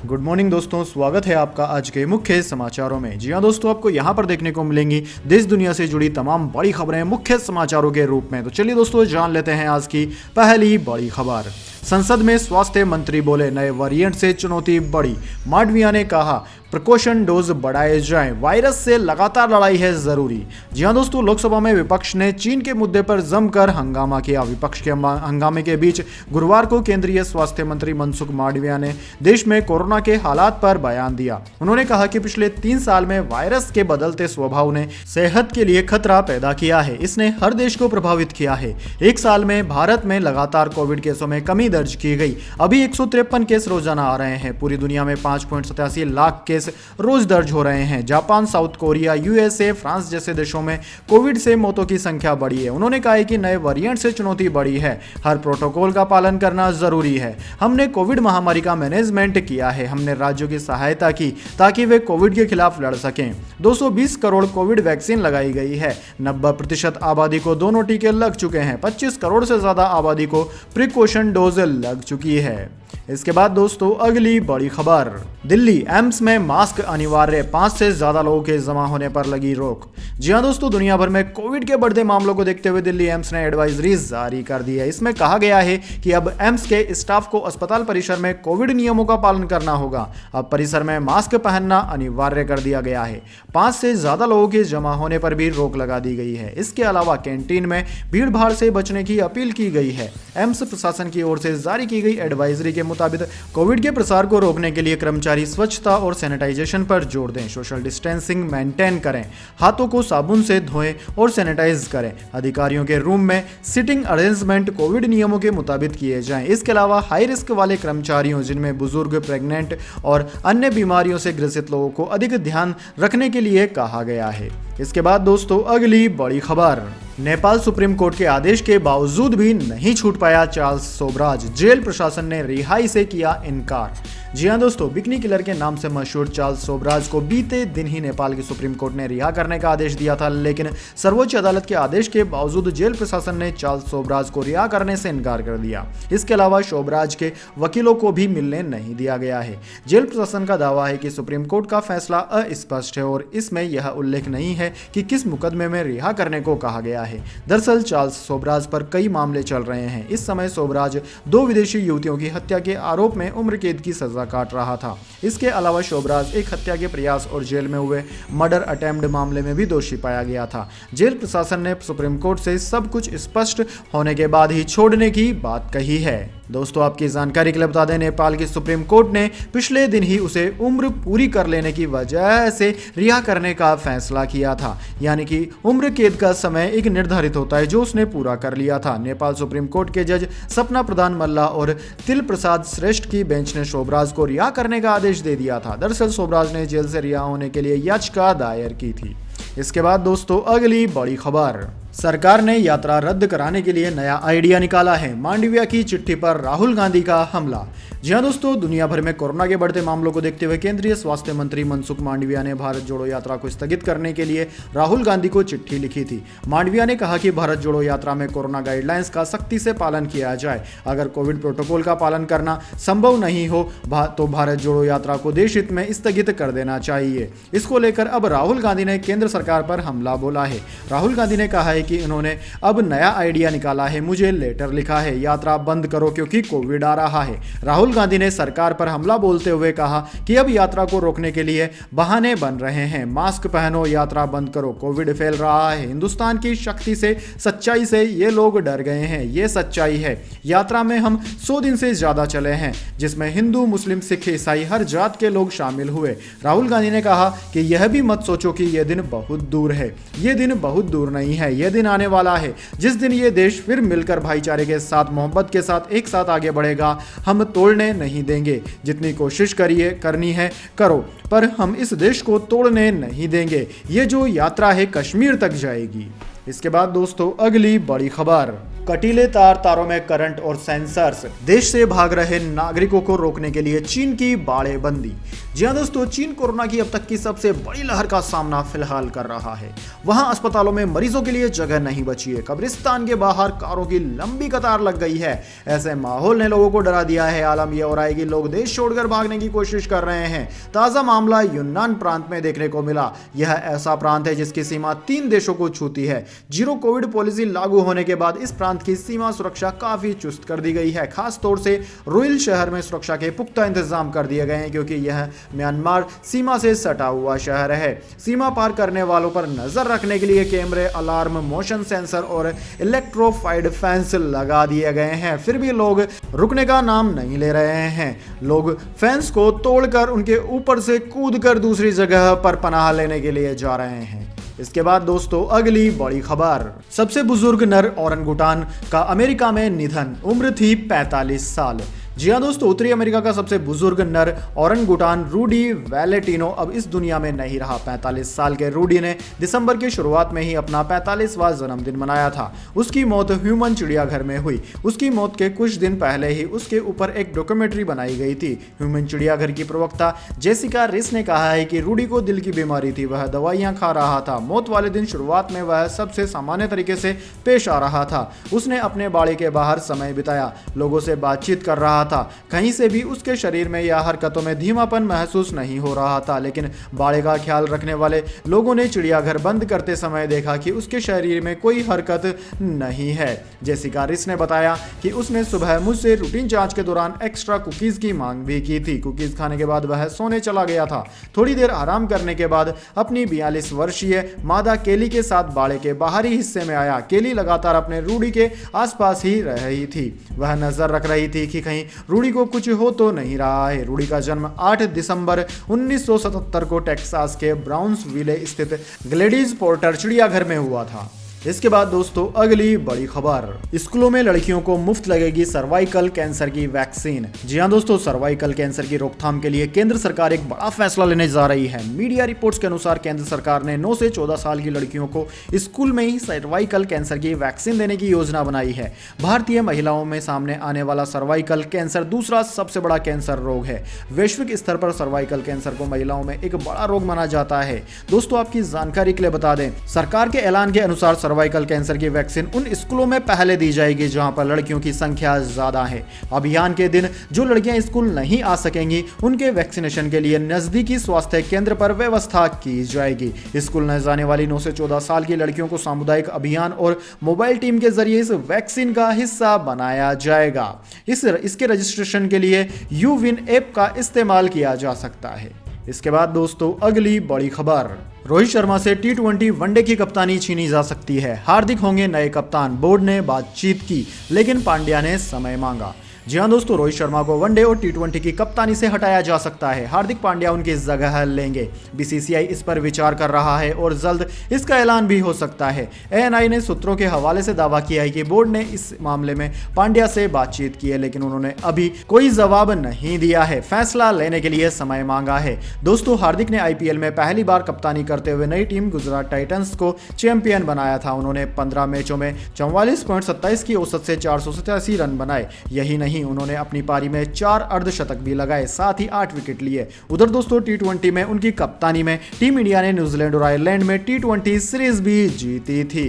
Good morning दोस्तों, स्वागत है आपका आज के मुख्य समाचारों में। जी हां दोस्तों, आपको यहां पर देखने को मिलेंगी देश दुनिया से जुड़ी तमाम बड़ी खबरें मुख्य समाचारों के रूप में। तो चलिए दोस्तों, जान लेते हैं आज की पहली बड़ी खबर। संसद में स्वास्थ्य मंत्री बोले, नए वेरिएंट से चुनौती बढ़ी। मांडविया ने कहा प्रिकॉशन डोज बढ़ाए जाएं, वायरस से लगातार लड़ाई है जरूरी। जी हां दोस्तों, लोकसभा में विपक्ष ने चीन के मुद्दे पर जमकर हंगामा किया। विपक्ष के हंगामे के बीच गुरुवार को केंद्रीय स्वास्थ्य मंत्री मनसुख मांडविया ने देश में कोरोना के हालात पर बयान दिया। उन्होंने कहा कि पिछले 3 साल में वायरस के बदलते स्वभाव ने सेहत के लिए खतरा पैदा किया है। इसने हर देश को प्रभावित किया है। 1 साल में भारत में लगातार कोविड केसों में कमी दर्ज की गई। अभी 153 केस रोजाना आ रहे हैं। पूरी दुनिया में 5.87 लाख केस रोज दर्ज हो रहे हैं। Japan, south Korea, USA, France जैसे देशों में कोविड से मौतों की संख्या बढ़ी है। उन्होंने कहा कि नए वेरिएंट से चुनौती बढ़ी है। हर प्रोटोकॉल का पालन करना जरूरी है। हमने कोविड महामारी का मैनेजमेंट किया है। हमने राज्यों की सहायता की ताकि वे कोविड के खिलाफ लड़ सकें। 220 करोड़ कोविड वैक्सीन लगाई गई है। 90% आबादी को दोनों टीके लग चुके हैं। 25 करोड़ से ज्यादा आबादी को प्रिकॉशन डोज लग चुकी है। इसके बाद दोस्तों, अगली बड़ी खबर। दिल्ली एम्स में मास्क अनिवार्य, 5 से ज्यादा लोगों के जमा होने पर लगी रोक। जी हां दोस्तों, दुनिया भर में कोविड के बढ़ते मामलों को देखते हुए दिल्ली एम्स ने एडवाइजरी जारी कर दी है। इसमें कहा गया है कि अब एम्स के स्टाफ को अस्पताल परिसर में कोविड नियमों का पालन करना होगा। अब परिसर में मास्क पहनना अनिवार्य कर दिया गया है। 5 से ज्यादा लोगों के जमा होने पर भी रोक लगा दी गई है। इसके अलावा कैंटीन में भीड़ भाड़ से बचने की अपील की गई है। एम्स प्रशासन की ओर से जारी की गई एडवाइजरी के मुताबिक कोविड के प्रसार को रोकने के लिए कर्मचारी स्वच्छता और सैनिटाइजेशन पर जोर दें। सोशल डिस्टेंसिंग मेंटेन करें। हाथों को साबुन से धोएं और सैनिटाइज करें। अधिकारियों के रूम में सिटिंग अरेंजमेंट कोविड नियमों के मुताबिक किए जाएं। इसके अलावा हाई रिस्क वाले कर्मचारियों, जिनमें बुजुर्ग, प्रेग्नेंट और अन्य बीमारियों से ग्रसित लोगों को अधिक ध्यान रखने के लिए कहा गया है। इसके बाद दोस्तों, अगली बड़ी खबर। नेपाल सुप्रीम कोर्ट के आदेश के बावजूद भी नहीं छूट पाया चार्ल्स सोबराज। जेल प्रशासन ने रिहाई से किया इनकार। जी हां दोस्तों, बिकनी किलर के नाम से मशहूर चार्ल्स सोबराज को बीते दिन ही नेपाल की सुप्रीम कोर्ट ने रिहा करने का आदेश दिया था, लेकिन सर्वोच्च अदालत के आदेश के बावजूद जेल प्रशासन ने चार्ल्स सोबराज को रिहा करने से इनकार कर दिया। इसके अलावा सोबराज के वकीलों को भी मिलने नहीं दिया गया है। जेल प्रशासन का दावा है कि सुप्रीम कोर्ट का फैसला अस्पष्ट है और इसमें यह उल्लेख नहीं है कि किस मुकदमे में रिहा करने को कहा गया है। दरअसल चार्ल्स सोबराज पर कई मामले चल रहे हैं। इस समय सोबराज 2 विदेशी युवतियों की हत्या के आरोप में उम्र कैद की सजा काट रहा था। इसके अलावा सोबराज एक हत्या के प्रयास और जेल में हुए मर्डर अटेम्प्ट मामले में भी दोषी पाया गया था। जेल प्रशासन ने सुप्रीम कोर्ट से सब कुछ स्पष्ट होने के बाद ही छोड़ने की बात कही है। दोस्तों, आपकी जानकारी के लिए बता दें, नेपाल की सुप्रीम कोर्ट ने पिछले दिन ही उसे उम्र पूरी कर लेने की वजह से रिहा करने का फैसला किया था। यानी कि उम्र कैद का समय एक निर्धारित होता है जो उसने पूरा कर लिया था। नेपाल सुप्रीम कोर्ट के जज सपना प्रधान मल्ला और तिल प्रसाद श्रेष्ठ की बेंच ने सोबराज को रिहा करने का आदेश दे दिया था। दरअसल सोबराज ने जेल से रिहा होने के लिए याचिका दायर की थी। इसके बाद दोस्तों, अगली बड़ी खबर। सरकार ने यात्रा रद्द कराने के लिए नया आइडिया निकाला है। मांडविया की चिट्ठी पर राहुल गांधी का हमला। जी हां दोस्तों, दुनिया भर में कोरोना के बढ़ते मामलों को देखते हुए केंद्रीय स्वास्थ्य मंत्री मनसुख मांडविया ने भारत जोड़ो यात्रा को स्थगित करने के लिए राहुल गांधी को चिट्ठी लिखी थी। मांडविया ने कहा कि भारत जोड़ो यात्रा में कोरोना गाइडलाइंस का सख्ती से पालन किया जाए। अगर कोविड प्रोटोकॉल का पालन करना संभव नहीं हो तो भारत जोड़ो यात्रा को देश हित में स्थगित कर देना चाहिए। इसको लेकर अब राहुल गांधी ने केंद्र सरकार पर हमला बोला है। राहुल गांधी ने कहा है कि इन्होंने अब नया आइडिया निकाला है। मुझे लेटर लिखा है, यात्रा बंद करो क्योंकि कोविड आ रहा है। राहुल गांधी ने सरकार पर हमला बोलते हुए कहा कि अब यात्रा को रोकने के लिए बहाने बन रहे हैं। मास्क पहनो, यात्रा बंद करो, कोविड फैल रहा है। हिंदुस्तान की शक्ति से, सच्चाई से ये लोग डर गए हैं। ये सच्चाई है। यात्रा में हम 100 दिन से ज्यादा चले हैं, जिसमें हिंदू, मुस्लिम, सिख, ईसाई हर जात के लोग शामिल हुए। राहुल गांधी ने कहा कि यह भी मत सोचो कि यह दिन बहुत दूर है। यह दिन बहुत दूर नहीं है। यह दिन आने वाला है जिस दिन ये देश फिर मिलकर भाईचारे के साथ, मोहब्बत के साथ एक साथ आगे बढ़ेगा। हम तोड़ने नहीं देंगे। जितनी कोशिश करनी है करो, पर हम इस देश को तोड़ने नहीं देंगे। ये जो यात्रा है कश्मीर तक जाएगी। इसके बाद दोस्तों, अगली बड़ी खबर। कटीले तार, तारों में करंट और सेंसर्स, देश से भाग रहे नागरिकों को रोकने के लिए चीन की बाड़ेबंदी। जी हाँ दोस्तों, चीन कोरोना की अब तक की सबसे बड़ी लहर का सामना फिलहाल कर रहा है। वहां अस्पतालों में मरीजों के लिए जगह नहीं बची है, कब्रिस्तान के बाहर कारों की लंबी कतार लग गई है। ऐसे माहौल ने लोगों को डरा दिया है। आलम यह हो रहा है कि लोग देश छोड़कर भागने की कोशिश कर रहे हैं। ताजा मामला यूनान प्रांत में देखने को मिला। यह ऐसा प्रांत है जिसकी सीमा 3 देशों को छूती है। जीरो कोविड पॉलिसी लागू होने के बाद इस प्रांत की सीमा सुरक्षा काफी चुस्त कर दी गई है। खास तौर से रुइल शहर में सुरक्षा के पुख्ता इंतजाम कर दिए गए हैं, क्योंकि यह म्यांमार सीमा से सटा हुआ शहर है। सीमा पार करने वालों पर नजर रखने के लिए कैमरे, अलार्म, मोशन सेंसर और इलेक्ट्रोफाइड फेंस लगा दिए गए हैं। फिर भी लोग रुकने का नाम नहीं ले रहे हैं। लोग फेंस को तोड़कर उनके ऊपर से कूदकर दूसरी जगह पर पनाह लेने के लिए जा रहे हैं। इसके बाद दोस्तों अगली बड़ी खबर, सबसे बुजुर्ग नर ओरंगुटान का अमेरिका में निधन, उम्र थी 45 साल। जी हाँ दोस्तों, उत्तरी अमेरिका का सबसे बुजुर्ग नर ओरंगुटान रूडी वैलेटिनो अब इस दुनिया में नहीं रहा। 45 साल के रूडी ने दिसंबर की शुरुआत में ही अपना 45वां जन्मदिन मनाया था। उसकी मौत ह्यूमन चिड़ियाघर में हुई। उसकी मौत के कुछ दिन पहले ही उसके ऊपर एक डॉक्यूमेंट्री बनाई गई थी। ह्यूमन चिड़ियाघर की प्रवक्ता जेसिका रिस ने कहा है कि रूडी को दिल की बीमारी थी, वह दवाइयां खा रहा था। मौत वाले दिन शुरुआत में वह सबसे सामान्य तरीके से पेश आ रहा था। उसने अपने बाड़ी के बाहर समय बिताया, लोगों से बातचीत कर रहा था। कहीं से भी उसके शरीर में या हरकतों में धीमापन महसूस नहीं हो रहा था, लेकिन बाड़े का ख्याल रखने वाले लोगों ने चिड़ियाघर बंद करते समय देखा कि उसके शरीर में कोई हरकत नहीं है। जेसिका रिस ने बताया कि उसने सुबह मुझसे रूटीन जांच के दौरान एक्स्ट्रा कुकीज की मांग भी की थी। कुकीज खाने के बाद वह सोने चला गया था। थोड़ी देर आराम करने के बाद अपनी 42 वर्षीय मादा केली के साथ बाड़े के बाहरी हिस्से में आया। केली लगातार अपने रूडी के आसपास ही रह रही थी। वह नजर रख रही थी कि कहीं रूडी को कुछ हो तो नहीं रहा है। रूडी का जन्म 8 दिसंबर 1977 को टेक्सास के ब्राउन्सविले स्थित ग्लेडीज पोर्टर चिड़ियाघर में हुआ था। इसके बाद दोस्तों अगली बड़ी खबर, स्कूलों में लड़कियों को मुफ्त लगेगी सर्वाइकल कैंसर की वैक्सीन। जी हां दोस्तों, सर्वाइकल कैंसर की रोकथाम के लिए केंद्र सरकार एक बड़ा फैसला लेने जा रही है। मीडिया रिपोर्ट्स के अनुसार केंद्र सरकार ने 9 से 14 साल की लड़कियों को स्कूल में ही सर्वाइकल कैंसर की वैक्सीन देने की योजना बनाई है। भारतीय महिलाओं में सामने आने वाला सर्वाइकल कैंसर दूसरा सबसे बड़ा कैंसर रोग है। वैश्विक स्तर पर सर्वाइकल कैंसर को महिलाओं में एक बड़ा रोग माना जाता है। दोस्तों आपकी जानकारी के लिए बता दें, सरकार के ऐलान के अनुसार सर्वाइकल कैंसर की वैक्सीन उन स्कूलों में पहले दी जाएगी जहां पर लड़कियों की संख्या ज्यादा है। अभियान के दिन जो लड़कियां स्कूल नहीं आ सकेंगी उनके वैक्सीनेशन के लिए नजदीकी स्वास्थ्य केंद्र पर व्यवस्था की जाएगी। स्कूल न जाने वाली 9 से 14 साल की लड़कियों को सामुदायिक अभियान और मोबाइल टीम के जरिए इस वैक्सीन का हिस्सा बनाया जाएगा। इसके रजिस्ट्रेशन के लिए यूविन ऐप का इस्तेमाल किया जा सकता है। इसके बाद दोस्तों अगली बड़ी खबर, रोहित शर्मा से T20 वनडे की कप्तानी छीनी जा सकती है। हार्दिक होंगे नए कप्तान, बोर्ड ने बातचीत की, लेकिन पांड्या ने समय मांगा। जी हाँ दोस्तों, रोहित शर्मा को वनडे और T20 की कप्तानी से हटाया जा सकता है। हार्दिक पांड्या उनकी जगह लेंगे। बीसीसीआई इस पर विचार कर रहा है और जल्द इसका ऐलान भी हो सकता है। ANI ने सूत्रों के हवाले से दावा किया है कि बोर्ड ने इस मामले में पांड्या से बातचीत की है, लेकिन उन्होंने अभी कोई जवाब नहीं दिया है। फैसला लेने के लिए समय मांगा है। दोस्तों हार्दिक ने IPL में पहली बार कप्तानी करते हुए नई टीम गुजरात टाइटंस को चैंपियन बनाया था। उन्होंने 15 मैचों में 44.27 की औसत से 487 रन बनाए। यही नहीं, उन्होंने अपनी पारी में 4 अर्धशतक भी लगाए, साथ ही 8 विकेट लिए। उधर दोस्तों T20 में उनकी कप्तानी में टीम इंडिया ने न्यूजीलैंड और आयरलैंड में T20 सीरीज भी जीती थी।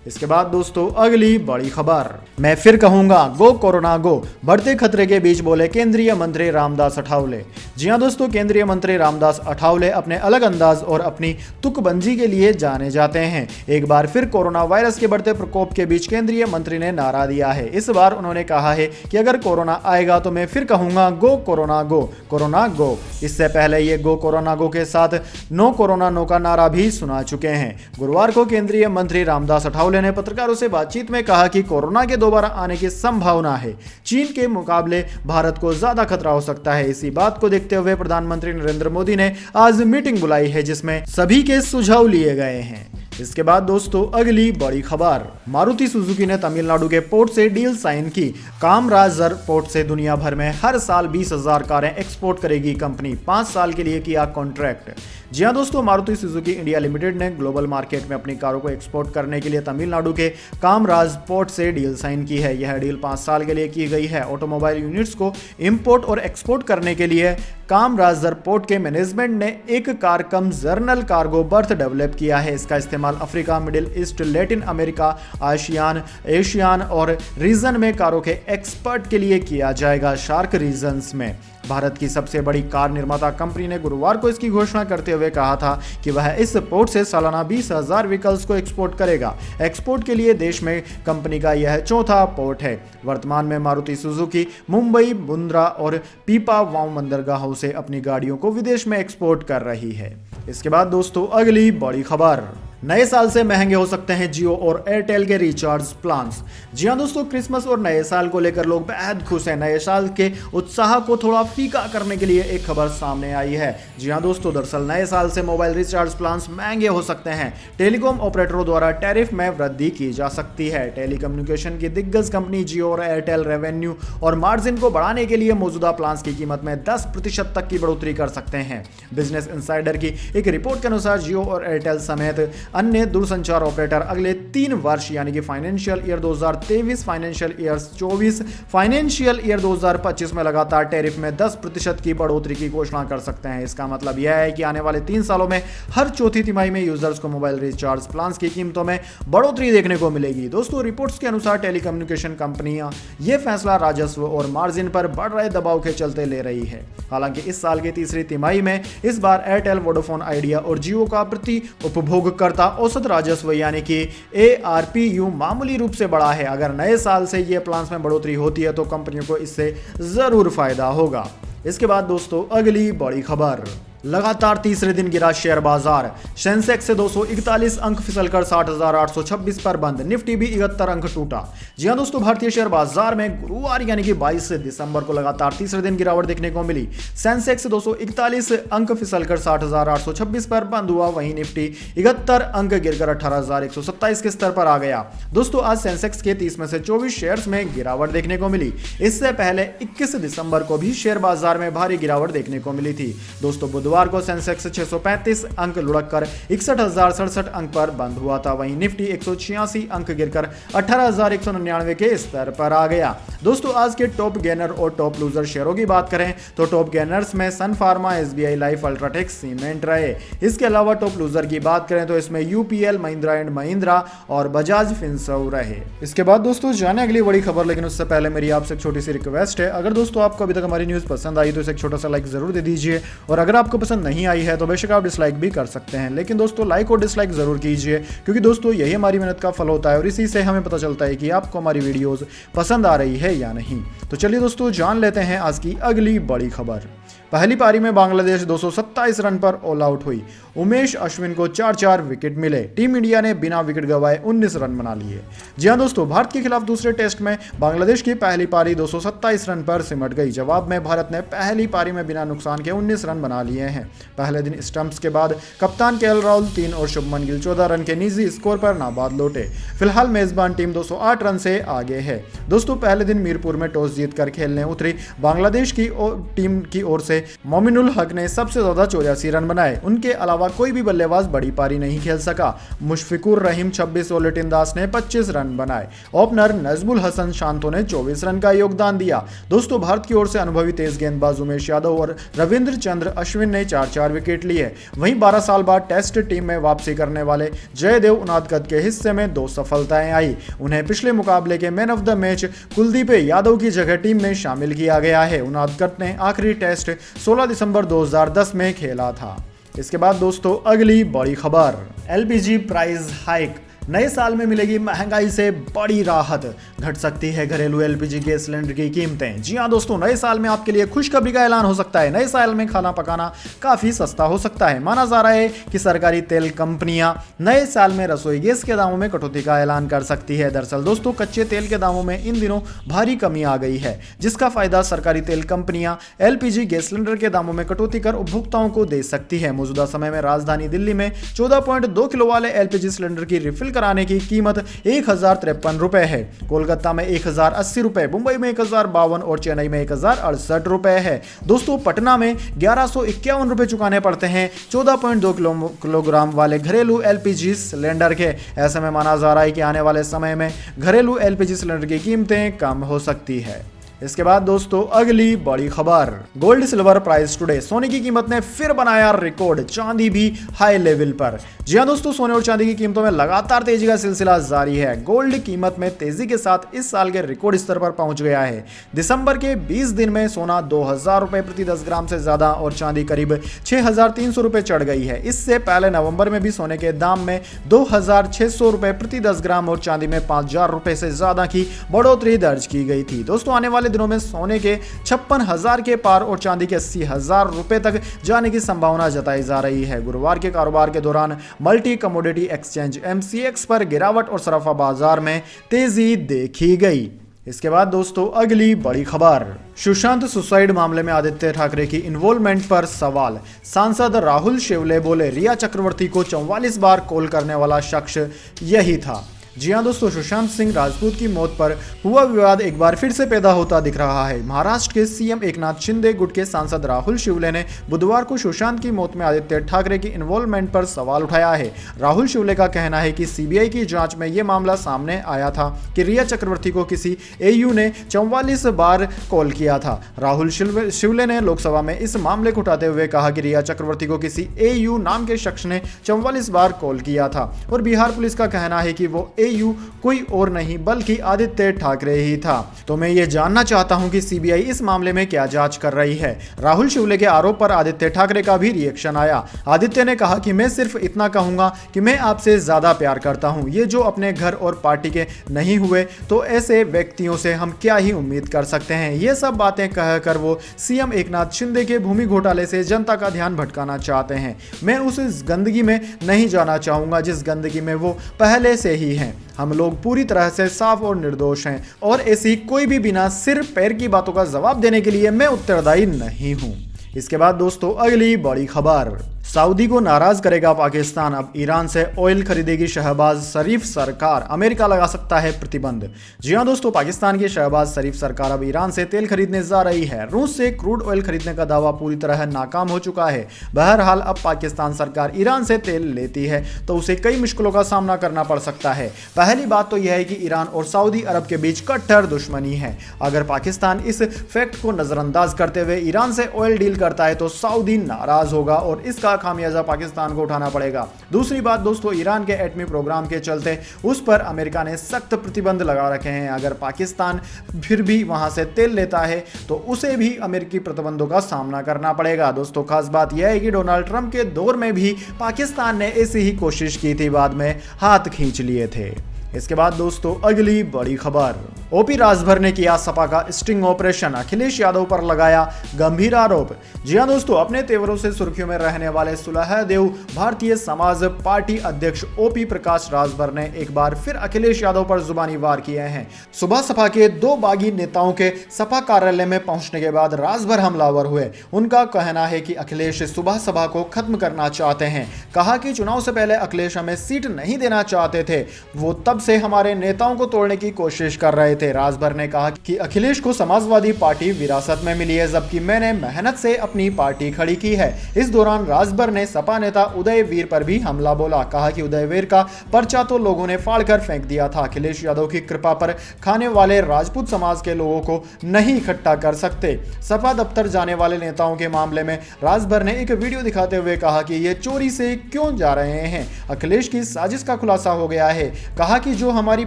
इसके बाद दोस्तों अगली बड़ी खबर, मैं फिर कहूंगा गो कोरोना गो, बढ़ते खतरे के बीच बोले केंद्रीय मंत्री रामदास अठावले। जी हां दोस्तों, केंद्रीय मंत्री रामदास अठावले अपने अलग अंदाज और अपनी तुकबंदी के लिए जाने जाते हैं। एक बार फिर कोरोना वायरस के बढ़ते प्रकोप के बीच केंद्रीय मंत्री ने नारा दिया है। इस बार उन्होंने कहा है कि अगर कोरोना आएगा तो मैं फिर कहूंगा गो कोरोना गो, कोरोना गो। इससे पहले ये गो कोरोना गो के साथ नो कोरोना नो का नारा भी सुना चुके हैं। गुरुवार को केंद्रीय मंत्री रामदास अठावले ने पत्रकारों से बातचीत में कहा कि कोरोना के दोबारा आने की संभावना है। चीन के मुकाबले भारत को ज्यादा खतरा हो सकता है। इसी बात को देखते हुए प्रधानमंत्री नरेंद्र मोदी ने आज मीटिंग बुलाई है, जिसमें सभी के सुझाव लिए गए हैं। इसके बाद दोस्तों अगली बड़ी खबर, मारुति सुजुकी ने तमिलनाडु के पोर्ट से डील साइन की। कामराजर पोर्ट से दुनिया भर में हर साल 20,000 कारें एक्सपोर्ट करेगी कंपनी, 5 साल के लिए किया कॉन्ट्रैक्ट। जी हां दोस्तों, मारुति सुजुकी इंडिया लिमिटेड ने ग्लोबल मार्केट में अपनी कारों को एक्सपोर्ट करने के लिए तमिलनाडु के कामराज पोर्ट से डील साइन की है। यह डील 5 साल के लिए की गई है। ऑटोमोबाइल यूनिट्स को इंपोर्ट और एक्सपोर्ट करने के लिए कामराजर पोर्ट के मैनेजमेंट ने एक car cum general cargo berth develop किया है। इसका इस्तेमाल Africa, Middle East, Latin America, ASEAN और रीजन में कारों के एक्सपर्ट के लिए किया जाएगा। शार्क रीजन्स में भारत की सबसे बड़ी कार निर्माता कंपनी ने गुरुवार को इसकी घोषणा करते हुए कहा था कि वह इस पोर्ट से सालाना 20,000 व्हीकल्स को एक्सपोर्ट करेगा। एक्सपोर्ट के लिए देश में कंपनी का यह चौथा पोर्ट है। वर्तमान में मारुति सुजुकी मुंबई, बुंद्रा और पीपावाव बंदरगाहों से अपनी गाड़ियों को विदेश में एक्सपोर्ट कर रही है। इसके बाद दोस्तों अगली बड़ी खबर, नए साल से महंगे हो सकते हैं जियो और एयरटेल के रिचार्ज प्लान्स। जी हां दोस्तों, क्रिसमस और नए साल को लेकर लोग बेहद खुश हैं। नए साल के उत्साह को थोड़ा फीका करने के लिए एक खबर सामने आई है। जी हां दोस्तों, दरअसल नए साल से मोबाइल रिचार्ज प्लान्स महंगे हो सकते हैं। टेलीकॉम ऑपरेटरों द्वारा टैरिफ में वृद्धि की जा सकती है। टेलीकम्युनिकेशन की दिग्गज कंपनी जियो और एयरटेल रेवेन्यू और मार्जिन को बढ़ाने के लिए मौजूदा प्लान्स की कीमत में 10% तक की बढ़ोतरी कर सकते हैं। बिजनेस इनसाइडर की एक रिपोर्ट के अनुसार जियो और एयरटेल समेत अन्य दूरसंचार ऑपरेटर अगले 3 वर्ष यानी कि financial year 2023, financial year 24, financial year 2025 में लगातार टैरिफ में 10% की बढ़ोतरी की घोषणा कर सकते हैं। इसका मतलब यह है कि आने वाले 3 सालों में हर चौथी तिमाही में यूजर्स को मोबाइल रिचार्ज प्लान्स की कीमतों में बढ़ोतरी देखने को मिलेगी। दोस्तों, रिपोर्ट्स के अनुसार टेलीकम्युनिकेशन कंपनियां यह फैसला राजस्व और मार्जिन पर बढ़ रहे दबाव के चलते ले रही है। हालांकि इस साल की तीसरी तिमाही में इस बार एयरटेल, वोडाफोन आइडिया और जियो का प्रति उपभोगकर्ता औसत राजस्व यानी कि ARPU मामूली रूप से बढ़ा है। अगर नए साल से ये प्लान्स में बढ़ोतरी होती है तो कंपनियों को इससे जरूर फायदा होगा। इसके बाद दोस्तों अगली बड़ी खबर, लगातार तीसरे दिन गिरा शेयर बाजार। सेंसेक्स से 241 अंक फिसलकर 60,826 पर बंद। निफ्टी भी 71 अंक टूटा। जी हां दोस्तों, भारतीय शेयर बाजार में गुरुवार यानी कि 22 दिसंबर को लगातार तीसरे दिन गिरावट देखने को मिली। सेंसेक्स 241 अंक फिसलकर 60,826 पर बंद हुआ। वहीं निफ्टी 71 अंक गिरकर 18,127 के स्तर पर आ गया। दोस्तों, आज सेंसेक्स के 30 में से 24 शेयर्स में गिरावट देखने को मिली। इससे पहले 21 दिसंबर को भी शेयर बाजार में भारी गिरावट देखने को मिली थी। दोस्तों, बुधवार को सेंसेक्स 635 अंक लुढ़ककर 61,067 अंक पर बंद हुआ था। वहीं निफ्टी 186 अंक गिरकर 18,199 के स्तर पर आ गया। दोस्तों, आज के टॉप गेनर और टॉप लूजर शेयरों की बात करें तो टॉप गेनर्स में Sun Pharma, SBI Life, UltraTech, Cement रहे। इसके अलावा टॉप लूजर की बात करें तो इसमें UPL, महिंद्रा एंड महिंद्रा और बजाज फिनसर्व रहे। इसके बाद दोस्तों जाने अगली बड़ी खबर, लेकिन उससे पहले मेरी आपसे एक छोटी सी रिक्वेस्ट है। अगर दोस्तों आपको अभी तक हमारी न्यूज पसंद आई तो इसे एक छोटा सा लाइक जरूर दे दीजिए, और अगर आपको पसंद नहीं आई है तो बेशक आप डिसलाइक भी कर सकते हैं, लेकिन दोस्तों लाइक और डिसलाइक जरूर कीजिए, क्योंकि दोस्तों यही हमारी मेहनत का फल होता है और इसी से हमें पता चलता है कि आपको हमारी वीडियोस पसंद आ रही है या नहीं। तो चलिए दोस्तों जान लेते हैं आज की अगली बड़ी खबर। पहली पारी में बांग्लादेश 227 रन पर ऑल आउट हुई। उमेश अश्विन को 4-4 विकेट मिले। टीम इंडिया ने बिना विकेट गंवाए 19 रन बना लिए। जी हां दोस्तों, भारत के खिलाफ दूसरे टेस्ट में बांग्लादेश की पहली पारी 227 रन पर सिमट गई। जवाब में भारत ने पहली पारी में बिना नुकसान के 19 रन बना लिए हैं। पहले दिन स्टंप्स के बाद कप्तान KL राहुल 3 और शुभमन गिल 14 रन के निजी स्कोर पर नाबाद लौटे। फिलहाल मेजबान टीम 208 रन से आगे है। दोस्तों, पहले दिन मीरपुर में टॉस जीतकर खेलने उतरी बांग्लादेश की टीम की ओर से मोमिनुल हक ने सबसे ज्यादा 84 रन बनाए। उनके अलावा कोई भी बल्लेबाज बड़ी पारी नहीं खेल सका। मुशफिकुर रहीम 26 और लिटिन दास ने 25 रन बनाए। ओपनर नजमुल हसन शांतो ने 24 रन का योगदान दिया। दोस्तों, भारत की ओर से अनुभवी तेज गेंदबाज उमेश यादव और रविंद्र चंद्र अश्विन ने 4-4 विकेट लिए। वहीं 12 साल बाद टेस्ट टीम में वापसी करने वाले जयदेव उनादकत के हिस्से में 2 सफलताएं आई। उन्हें पिछले मुकाबले के man of the match Kuldeep Yadav की जगह टीम में शामिल किया गया है। उनादकत ने आखिरी टेस्ट 16 दिसंबर 2010 में खेला था। इसके बाद दोस्तों अगली बड़ी खबर, LPG प्राइस हाइक। नए साल में मिलेगी महंगाई से बड़ी राहत, घट सकती है घरेलू एलपीजी गैस सिलेंडर की कीमतें। जी हां दोस्तों, नए साल में आपके लिए खुशखबरी का ऐलान हो सकता है। नए साल में खाना पकाना काफी सस्ता हो सकता है। माना जा रहा है कि सरकारी तेल कंपनियां नए साल में रसोई गैस के दामों में कटौती का ऐलान कर सकती है। दरअसल दोस्तों, कच्चे तेल के दामों में इन दिनों भारी कमी आ गई है, जिसका फायदा सरकारी तेल कंपनियां एलपीजी गैस सिलेंडर के दामों में कटौती कर उपभोक्ताओं को दे सकती है। मौजूदा समय में राजधानी दिल्ली में 14.2 किलो वाले एलपीजी सिलेंडर की रिफिल कराने की कीमत 1053 रुपए है। कोलकाता में 1080 रुपए, मुंबई में 1052 और चेन्नई में 1068 रुपए है। दोस्तों, पटना में 1151 रुपए चुकाने पड़ते हैं 14.2 किलोग्राम वाले घरेलू एलपीजी सिलेंडर के। ऐसे में माना जा रहा है कि आने वाले समय में घरेलू एलपीजी सिलेंडर की कीमतें कम हो सकती है। इसके बाद दोस्तों, अगली बड़ी खबर, गोल्ड सिल्वर प्राइस टुडे। सोने की कीमत ने फिर बनाया रिकॉर्ड, चांदी भी हाई लेवल पर। जी हां दोस्तों, सोने और चांदी की कीमतों में लगातार तेजी का सिलसिला जारी है। गोल्ड कीमत में तेजी के साथ इस साल के रिकॉर्ड स्तर पर पहुंच गया है। दिसंबर के 20 दिन में सोना 2000 रुपए प्रति 10 ग्राम से ज्यादा और चांदी करीब 6300 रुपए चढ़ गई है। इससे पहले नवंबर में भी सोने के दाम में 2600 रुपए प्रति 10 ग्राम और चांदी में 5000 रुपए से ज्यादा की बढ़ोतरी दर्ज की गई थी। दोस्तों, आने वाले दिनों में सोने के 56,000 के पार और चांदी के 80,000 रुपए तक जाने की संभावना जताई जा रही है। गुरुवार के कारोबार के दौरान मल्टी कमोडिटी एक्सचेंज एमसीएक्स पर गिरावट और सराफा बाजार में तेजी देखी गई। इसके बाद दोस्तों, अगली बड़ी खबर, सुशांत सुसाइड मामले में आदित्य ठाकरे की इन्वॉल्वमेंट पर सवाल। सांसद राहुल शिवले बोले, रिया चक्रवर्ती को 44 बार कॉल करने वाला शख्स यही था। जी हां दोस्तों, सुशांत सिंह राजपूत की मौत पर हुआ विवाद एक बार फिर से पैदा होता दिख रहा है। महाराष्ट्र के सीएम एकनाथ शिंदे गुट के सांसद राहुल शिवले ने बुधवार को सुशांत की मौत में आदित्य ठाकरे की इन्वॉल्वमेंट पर सवाल उठाया है। राहुल शिवले का कहना है कि सीबीआई की जांच में यह मामला सामने आया था कि रिया चक्रवर्ती को किसी एयू ने 44 बार कॉल किया था। राहुल शिवले ने लोकसभा में इस मामले को उठाते हुए कहा कि रिया चक्रवर्ती को किसी एयू नाम के शख्स ने 44 बार कॉल किया था और बिहार पुलिस का कहना है कि वो एयू कोई और नहीं बल्कि आदित्य ठाकरे ही था। तो मैं ये जानना चाहता हूं कि सीबीआई इस मामले में क्या जांच कर रही है। राहुल शिवले के आरोप पर आदित्य ठाकरे का भी रिएक्शन आया। आदित्य ने कहा कि मैं सिर्फ इतना कहूंगा कि मैं आपसे ज्यादा प्यार करता हूं। ये जो अपने घर और पार्टी के नहीं हुए तो ऐसे व्यक्तियों से हम क्या ही उम्मीद कर सकते हैं। ये सब बातें कहकर वो सीएम एकनाथ शिंदे के भूमि घोटाले से जनता का ध्यान भटकाना चाहते हैं। मैं उस गंदगी में नहीं जाना चाहूंगा जिस गंदगी में वो पहले से ही हैं। हम लोग पूरी तरह से साफ और निर्दोष हैं और ऐसी कोई भी बिना सिर पैर की बातों का जवाब देने के लिए मैं उत्तरदायी नहीं हूं। इसके बाद दोस्तों, अगली बड़ी खबर, सऊदी को नाराज करेगा पाकिस्तान, अब ईरान से ऑयल खरीदेगी शहबाज शरीफ सरकार, अमेरिका लगा सकता है प्रतिबंध। जी हां दोस्तों, पाकिस्तान की शहबाज शरीफ सरकार अब ईरान से तेल खरीदने जा रही है। रूस से क्रूड ऑयल खरीदने का दावा पूरी तरह नाकाम हो चुका है। बहरहाल अब पाकिस्तान सरकार ईरान से तेल लेती है तो उसे कई मुश्किलों का सामना करना पड़ सकता है। पहली बात तो यह है कि ईरान और सऊदी अरब के बीच कट्टर दुश्मनी है। अगर पाकिस्तान इस फैक्ट को नजरअंदाज करते हुए ईरान से ऑयल डील करता है तो सऊदी नाराज होगा और इसका खामियाजा पाकिस्तान को उठाना पड़ेगा। दूसरी बात दोस्तों, ईरान के एटमी प्रोग्राम के चलते उस पर अमेरिका ने सख्त प्रतिबंध लगा रखे हैं। अगर पाकिस्तान फिर भी वहां से तेल लेता है तो उसे भी अमेरिकी प्रतिबंधों का सामना करना पड़ेगा। दोस्तों, खास बात यह है कि डोनाल्ड ट्रंप के दौर में भी पाकिस्तान ने ऐसी ही कोशिश की थी, बाद में हाथ खींच लिए थे। इसके बाद दोस्तों, अगली बड़ी खबर, ओपी राजभर ने किया सपा का स्टिंग ऑपरेशन, अखिलेश यादव पर लगाया गंभीर आरोप। जी हां दोस्तों, अपने तेवरों से सुर्खियों में रहने वाले सुलहदेव भारतीय समाज पार्टी अध्यक्ष ओपी प्रकाश राजभर ने एक बार फिर अखिलेश यादव पर जुबानी वार किए हैं। सुबह सपा के दो बागी नेताओं के सपा कार्यालय में पहुंचने के बाद राजभर हमलावर हुए। उनका कहना है कि अखिलेश सुबह सभा को खत्म करना चाहते हैं। कहा कि चुनाव से पहले अखिलेश हमें सीट नहीं देना चाहते थे, वो तब से हमारे नेताओं को तोड़ने की कोशिश कर रहे थे। राजभर ने कहा कि अखिलेश को समाजवादी पार्टी विरासत में मिली है, जबकि मैंने मेहनत से अपनी पार्टी खड़ी की है। इस दौरान राजभर ने सपा नेता उदय वीर पर भी हमला बोला। कहा कि उदय वीर का पर्चा तो लोगों ने फाड़कर फेंक दिया था। अखिलेश यादव की कृपा पर खाने वाले राजपूत समाज के लोगों को नहीं इकट्ठा कर सकते। सपा दफ्तर जाने वाले नेताओं के मामले में राजभर ने एक वीडियो दिखाते हुए कहा कि ये चोरी से क्यों जा रहे हैं। अखिलेश की साजिश का खुलासा हो गया है। कहा कि जो हमारी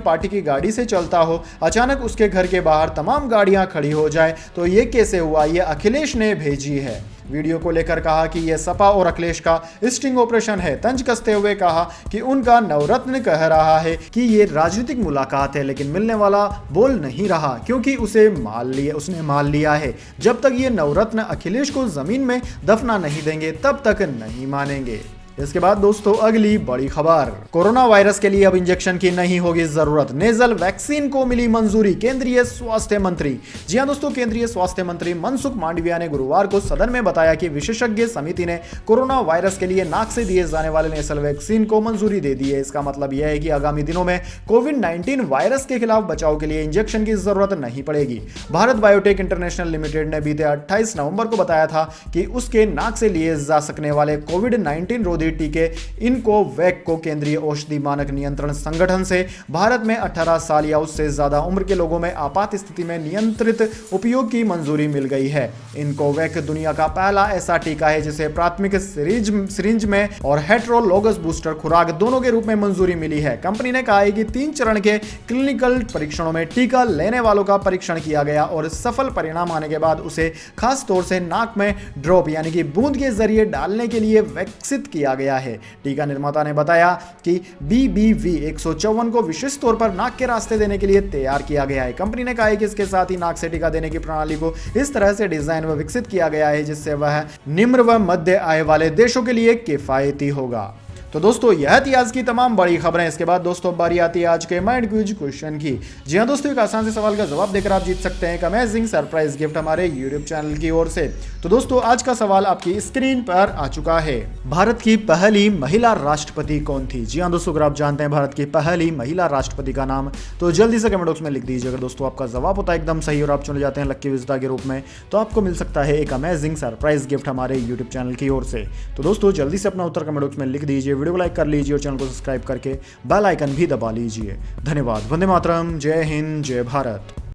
पार्टी की गाड़ी से चलता हो, अचानक उसके घर के बाहर तमाम गाड़ियां खड़ी हो जाए तो ये कैसे हुआ, ये अखिलेश ने भेजी है। वीडियो को लेकर कहा कि यह सपा और अखिलेश का स्टिंग ऑपरेशन है। तंज कसते हुए कहा कि उनका नवरत्न कह रहा है कि ये राजनीतिक मुलाकात है, लेकिन मिलने वाला बोल नहीं रहा क्योंकि उसने माल लिया है। जब तक ये नवरत्न अखिलेश को जमीन में दफना नहीं देंगे तब तक नहीं मानेंगे। इसके बाद दोस्तों अगली बड़ी खबर, कोरोना वायरस के लिए अब इंजेक्शन की नहीं होगी जरूरत, नेजल वैक्सीन को मिली मंजूरी केंद्रीय स्वास्थ्य मंत्री। जी हां दोस्तों, केंद्रीय स्वास्थ्य मंत्री मनसुख मांडविया ने गुरुवार को सदन में बताया कि विशेषज्ञ समिति ने कोरोना वायरस के लिए नाक से दिए जाने वाले नेजल वैक्सीन को मंजूरी दे दी है। इसका मतलब यह है कि आगामी दिनों में कोविड-19 वायरस के खिलाफ बचाव के लिए इंजेक्शन की जरूरत नहीं पड़ेगी। भारत बायोटेक इंटरनेशनल लिमिटेड ने बीते 28 नवंबर को बताया था कि उसके नाक से लिए जा सकने वाले कोविड-19 रोधी टीके इनकोवैक को केंद्रीय औषधि मानक नियंत्रण संगठन से भारत में 18 साल या उससे ज्यादा उम्र के लोगों में आपात स्थिति में नियंत्रित उपयोग की मंजूरी मिल गई है। इनकोवैक दुनिया का पहला ऐसा टीका है जिसे प्राथमिक सिरिंज में और हेटेरोलोगस बूस्टर खुराक दोनों के रूप में मंजूरी मिली है। कंपनी ने कहा है कि 3 चरण के क्लिनिकल परीक्षणों में टीका लेने वालों का परीक्षण किया गया और सफल परिणाम आने के बाद उसे खास तौर से नाक में ड्रॉप यानी कि बूंद के जरिए डालने के लिए विकसित किया गया है। टीका निर्माता ने बताया कि BBV 154 को विशेष तौर पर नाक के रास्ते देने के लिए तैयार किया गया है। कंपनी ने कहा है कि इसके साथ ही नाक से टीका देने की प्रणाली को इस तरह से डिजाइन व विकसित किया गया है जिससे वह निम्न व मध्य आय वाले देशों के लिए किफायती होगा। तो दोस्तों यह थी आज की तमाम बड़ी खबरें। इसके बाद दोस्तों बारी आती है आज के माइंड क्विज क्वेश्चन की। जी हां दोस्तों, एक आसान से सवाल का जवाब देकर आप जीत सकते हैं एक अमेजिंग सरप्राइज गिफ्ट हमारे यूट्यूब चैनल की ओर से। तो दोस्तों आज का सवाल आपकी स्क्रीन पर आ चुका है। भारत की पहली महिला राष्ट्रपति कौन थी? जी हां दोस्तों, अगर आप जानते हैं भारत की पहली महिला राष्ट्रपति का नाम तो जल्दी से कमेंट बॉक्स में लिख दीजिए। अगर दोस्तों आपका जवाब होता है एकदम सही और आप चुने जाते हैं लक्की विजेता के रूप में तो आपको मिल सकता है एक अमेजिंग सरप्राइज गिफ्ट हमारे यूट्यूब चैनल की ओर से। तो दोस्तों जल्दी से अपना उत्तर कमेंट बॉक्स में लिख दीजिए, वीडियो को लाइक कर लीजिए, चैनल को सब्सक्राइब करके बेल आइकन भी दबा लीजिए। धन्यवाद। वंदे मातरम। जय हिंद, जय भारत।